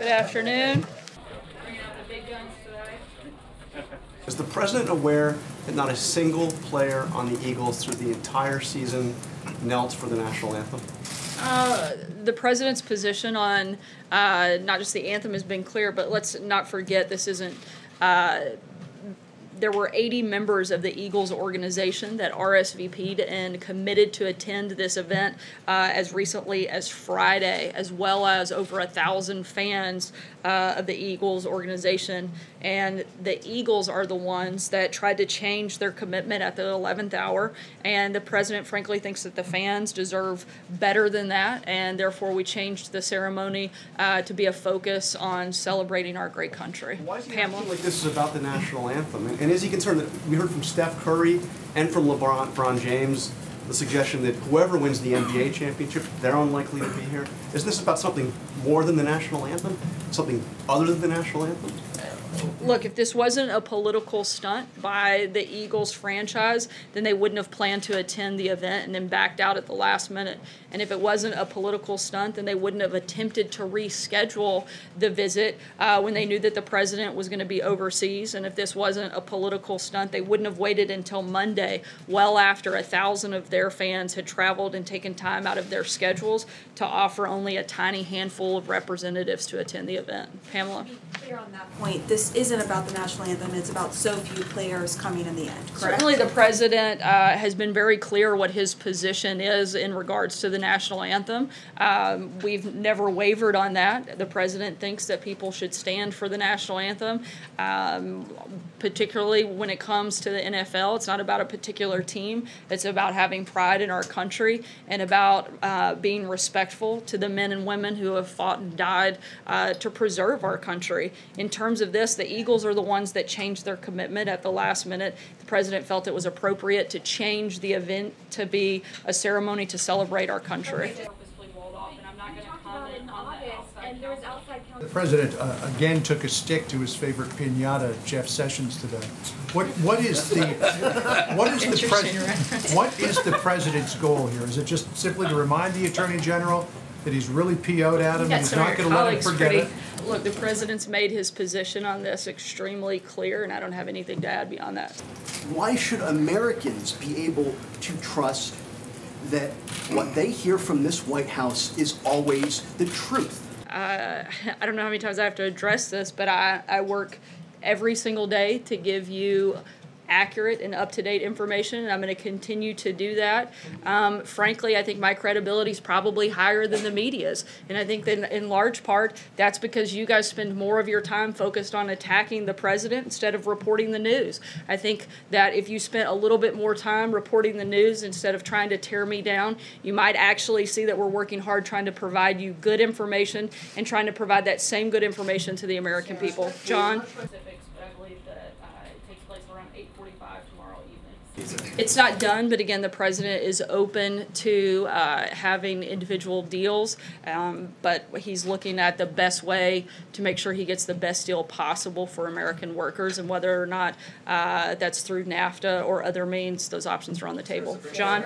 Good afternoon. Is the president aware that not a single player on the Eagles through the entire season knelt for the national anthem? The president's position on not just the anthem has been clear, but let's not forget this isn't. There were 80 members of the Eagles organization that RSVP'd and committed to attend this event as recently as Friday, as well as over 1,000 fans of the Eagles organization. And the Eagles are the ones that tried to change their commitment at the 11th hour. And the president, frankly, thinks that the fans deserve better than that. And therefore, we changed the ceremony to be a focus on celebrating our great country. Why is he acting like this is about the national anthem? And is he concerned that we heard from Steph Curry and from LeBron James the suggestion that whoever wins the NBA championship, they're unlikely to be here? Is this about something more than the national anthem? Something other than the national anthem? Look, if this wasn't a political stunt by the Eagles franchise, then they wouldn't have planned to attend the event and then backed out at the last minute. And if it wasn't a political stunt, then they wouldn't have attempted to reschedule the visit when they knew that the president was going to be overseas. And if this wasn't a political stunt, they wouldn't have waited until Monday, well after 1,000 of their fans had traveled and taken time out of their schedules to offer only a tiny handful of representatives to attend the event. Pamela? To be clear on that point, this isn't about the national anthem, it's about so few players coming in the end, correct? Certainly the president has been very clear what his position is in regards to the national anthem. We've never wavered on that. The president thinks that people should stand for the national anthem, particularly when it comes to the NFL. It's not about a particular team. It's about having pride in our country and about being respectful to the men and women who have fought and died to preserve our country. In terms of this, the Eagles are the ones that changed their commitment at the last minute. The president felt it was appropriate to change the event to be a ceremony to celebrate our country. The president again took a stick to his favorite piñata, Jeff Sessions, today. What is the president's goal here? Is it just simply to remind the Attorney General that he's really PO'd at him and he's not going to let him forget it? Look, the president's made his position on this extremely clear, and I don't have anything to add beyond that. Why should Americans be able to trust that what they hear from this White House is always the truth? I don't know how many times I have to address this, but I work every single day to give you accurate and up-to-date information, and I'm going to continue to do that. Frankly, I think my credibility is probably higher than the media's, and I think that in large part that's because you guys spend more of your time focused on attacking the president instead of reporting the news. I think that if you spent a little bit more time reporting the news instead of trying to tear me down, you might actually see that we're working hard trying to provide you good information and trying to provide that same good information to the American people. John? It's not done, but again, the president is open to having individual deals, but he's looking at the best way to make sure he gets the best deal possible for American workers, and whether or not that's through NAFTA or other means, those options are on the table. John?